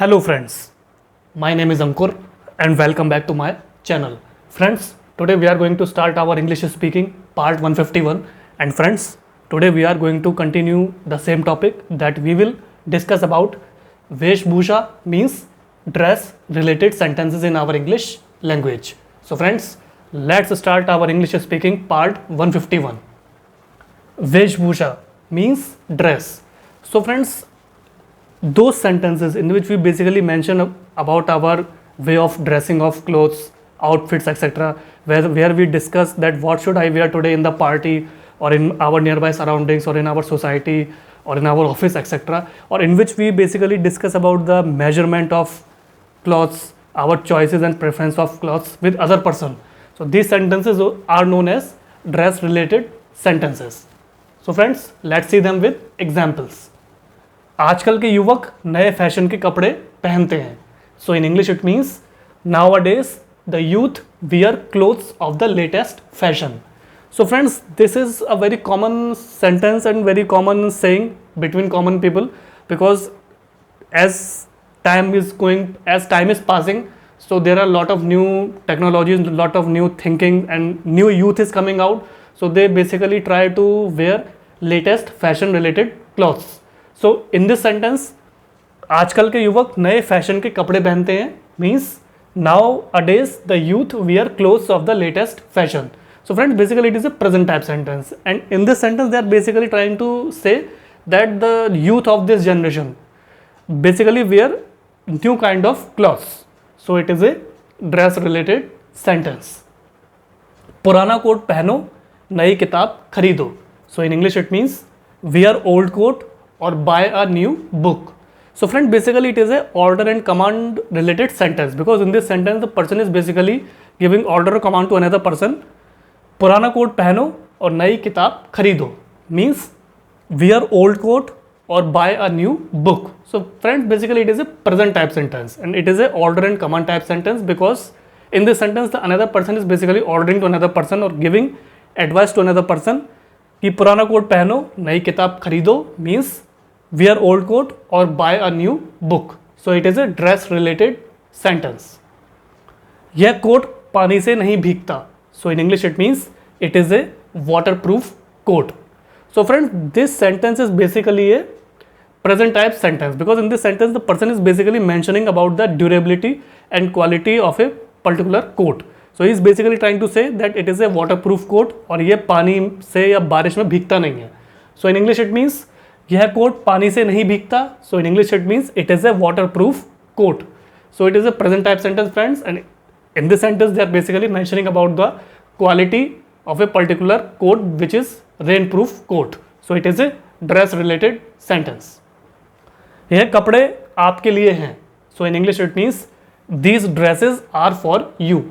Hello friends, my name is Ankur and welcome back to my channel. Friends, today we are going to start our English speaking part 151 and friends, today we are going to continue the same topic that we will discuss about Veshbhusha means dress related sentences in our English language. So friends, let's start our English speaking part 151. Veshbhusha means dress. So friends, those sentences in which we basically mention about our way of dressing of clothes, outfits, etc., where we discuss that what should I wear today in the party or in our nearby surroundings or in our society or in our office, etc., or in which we basically discuss about the measurement of clothes, our choices and preference of clothes with other person. So these sentences are known as dress related sentences. So friends, let's see them with examples. आजकल के युवक नए fashion के कपड़े पहनते हैं. So in English it means nowadays the youth wear clothes of the latest fashion. So friends, this is a very common sentence and very common saying between common people, because as time is passing, so there are a lot of new technologies, a lot of new thinking and new youth is coming out. So they basically try to wear latest fashion related clothes. So in this sentence आजकल के युवक नए fashion के कपड़े पहनते हैं means nowadays the youth wear clothes of the latest fashion. So friends, basically it is a present type sentence and in this sentence they are basically trying to say that the youth of this generation basically wear new kind of clothes. So it is a dress related sentence. पुराना coat पहनो, नई किताब खरीदो. So in English it means wear old coat or buy a new book. So friend, basically it is a order and command related sentence, because in this sentence the person is basically giving order or command to another person. पुराना coat पहनो और नई किताब खरीदो means wear old coat or buy a new book. So friends, basically it is a present type sentence and it is a order and command type sentence, because in this sentence the another person is basically ordering to another person or giving advice to another person कि पुराना coat पहनो, नई किताब खरीदो means wear old coat or buy a new book. So it is a dress related sentence. यह coat पानी से नहीं भीगता. So in English it means it is a waterproof coat. So friends, this sentence is basically a present type sentence, because in this sentence the person is basically mentioning about the durability and quality of a particular coat. So he is basically trying to say that it is a waterproof coat और ये पानी से या बारिश में भीगता नहीं है. So in English it means यह कोट पानी से नहीं भीगता. So in English it means it is a waterproof coat. So it is a present type sentence friends, and in this sentence they are basically mentioning about the quality of a particular coat which is rainproof coat. So it is a dress related sentence. यह कपड़े आपके लिए हैं. So in English it means these dresses are for you.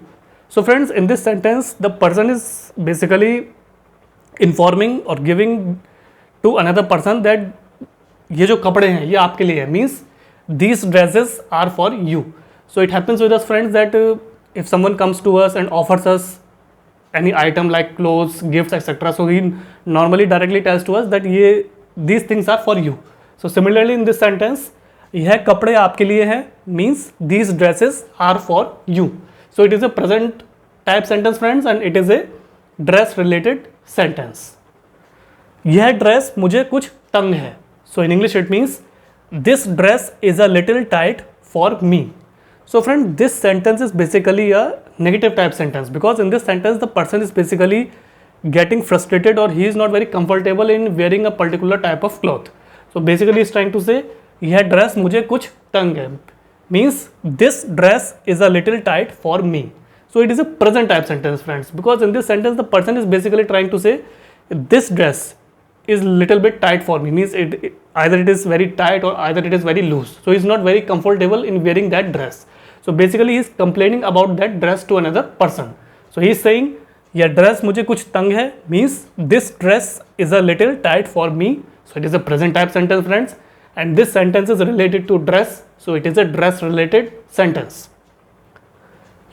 So friends, in this sentence the person is basically informing और giving to another person that ये जो कपड़े हैं ये आपके लिए है means these dresses are for you. So it happens with us friends that if someone comes to us and offers us any item like clothes, gifts etcetera, so he normally directly tells to us that ये these things are for you. So similarly in this sentence यह कपड़े आपके लिए हैं means these dresses are for you. So it is a present type sentence friends and it is a dress related sentence. यह dress मुझे कुछ तंग है. So in English it means this dress is a little tight for me. So friend, this sentence is basically a negative type sentence, because in this sentence the person is basically getting frustrated और he is not very comfortable in wearing a particular type of cloth. So basically is trying to say यह dress मुझे कुछ तंग है means this dress is a little tight for me. So it is a present type sentence friends, because in this sentence the person is basically trying to say this dress is little bit tight for me means either it is very tight or either it is very loose. So he is not very comfortable in wearing that dress. So basically he is complaining about that dress to another person. So he is saying यह dress मुझे कुछ तंग है means this dress is a little tight for me. So it is a present type sentence friends, and this sentence is related to dress. So it is a dress related sentence.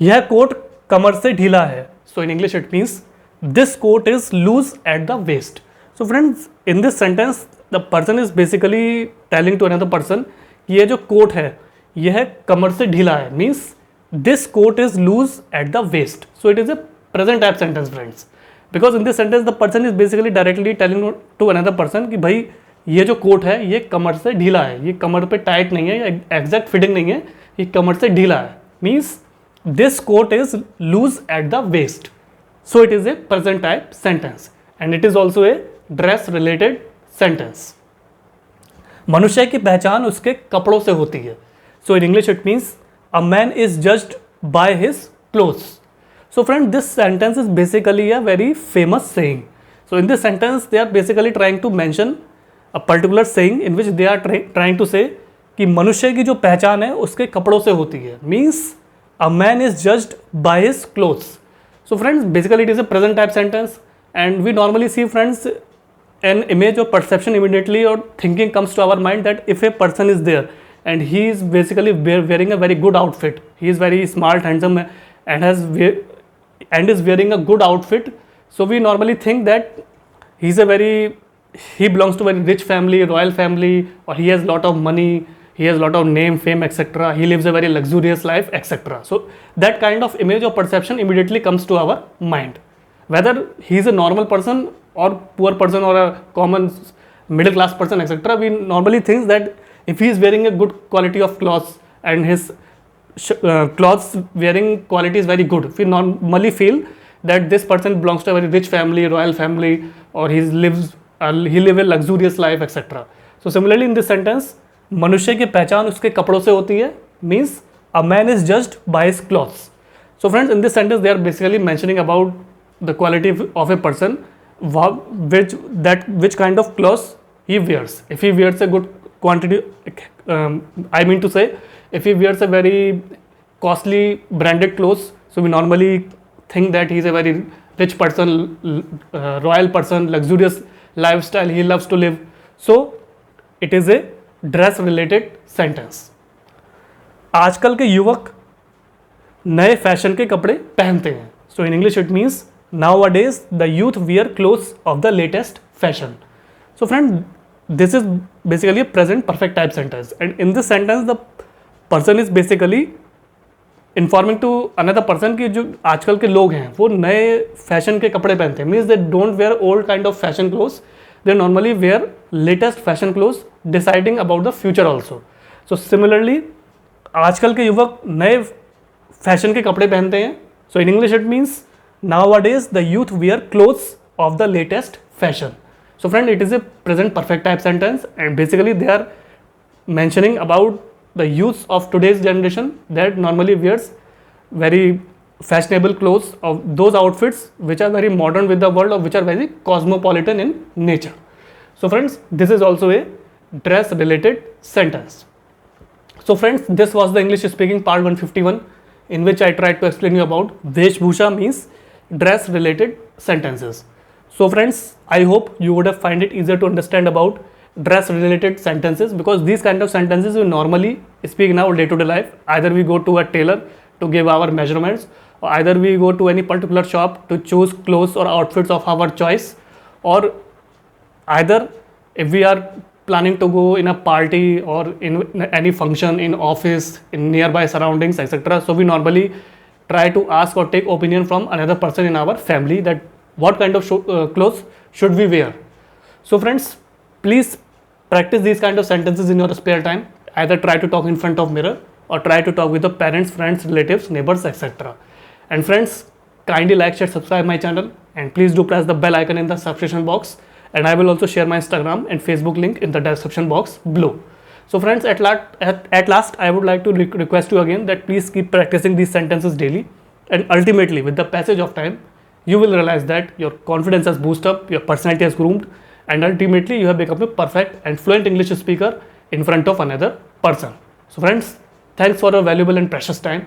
यह coat कमर से ढीला है. So in English it means this coat is loose at the waist. So friends, in this sentence the person is basically telling to another person ये जो coat है यह है कमर से ढीला है, means this coat is loose at the waist. So it is a present type sentence friends, because in this sentence the person is basically directly telling to another person कि भाई ये जो कोट है ये कमर से ढीला है, ये कमर पे टाइट नहीं है, ये एग्जैक्ट फिटिंग नहीं है, ये कमर से ढीला है. Means this coat is loose at the waist. So it is a present type sentence and it is also a dress related sentence. मनुष्य की पहचान उसके कपड़ों से होती है. So in English it means a man is judged by his clothes. So friend, this sentence is basically a very famous saying. So in this sentence, they are basically trying to mention a particular saying in which they are trying to say कि मनुष्य की जो पहचान है उसके कपड़ों से होती है. Means a man is judged by his clothes. So friends, basically it is a present type sentence and we normally see friends an image or perception immediately or thinking comes to our mind that if a person is there and he is basically wearing a very good outfit, he is very smart, handsome and is wearing a good outfit, so we normally think that he belongs to a very rich family, royal family, or he has lot of money, he has lot of name, fame, etc. He lives a very luxurious life, etc. So that kind of image or perception immediately comes to our mind. Whether he is a normal person or poor person or a common middle class person, etc., we normally think that if he is wearing a good quality of clothes and his clothes wearing quality is very good, we normally feel that this person belongs to a very rich family, royal family, or he lives a luxurious life, etc. So similarly in this sentence, मनुष्य की पहचान उसके कपड़ों से होती है, means a man is judged by his clothes. So friends, in this sentence they are basically mentioning about the quality of a person, which kind of clothes he wears. If he wears a good quantity, I mean to say, if he wears a very costly branded clothes, so we normally think that he is a very rich person, royal person, luxurious lifestyle he loves to live. So it is a dress related sentence. आजकल के युवक नए fashion के कपड़े पहनते हैं. So in English it means nowadays the youth wear clothes of the latest fashion. So friend, this is basically a present perfect type sentence, and in this sentence the person is basically informing to another person कि जो आजकल के लोग हैं वो नए fashion के कपड़े पहनते हैं. Means they don't wear old kind of fashion clothes, they normally wear latest fashion clothes deciding about the future also. So similarly आजकल के युवक नए फैशन के कपड़े पहनते हैं. So in English it means nowadays the youth wear clothes of the latest fashion. So friend, it is a present perfect type sentence and basically they are mentioning about the youth of today's generation that normally wears very fashionable clothes, of those outfits which are very modern with the world or which are very cosmopolitan in nature. So friends, this is also a dress related sentence. So friends, this was the English speaking part 151 in which I tried to explain you about Veshbhusha means dress related sentences. So friends, I hope you would have find it easier to understand about dress related sentences, because these kind of sentences we normally speak in our day to day life. Either we go to a tailor to give our measurements, or either we go to any particular shop to choose clothes or outfits of our choice, or either if we are planning to go in a party or in any function in office, in nearby surroundings, etc. So we normally try to ask or take opinion from another person in our family that what kind of clothes should we wear. So friends, please practice these kind of sentences in your spare time. Either try to talk in front of mirror or try to talk with the parents, friends, relatives, neighbors, etc. And friends, kindly like, share, subscribe my channel, and please do press the bell icon in the subscription box, and I will also share my Instagram and Facebook link in the description box below. So friends, at last I would like to request you again that please keep practicing these sentences daily, and ultimately with the passage of time you will realize that your confidence has boosted up, your personality has groomed, and ultimately you have become a perfect and fluent English speaker in front of another person. So friends, thanks for your valuable and precious time.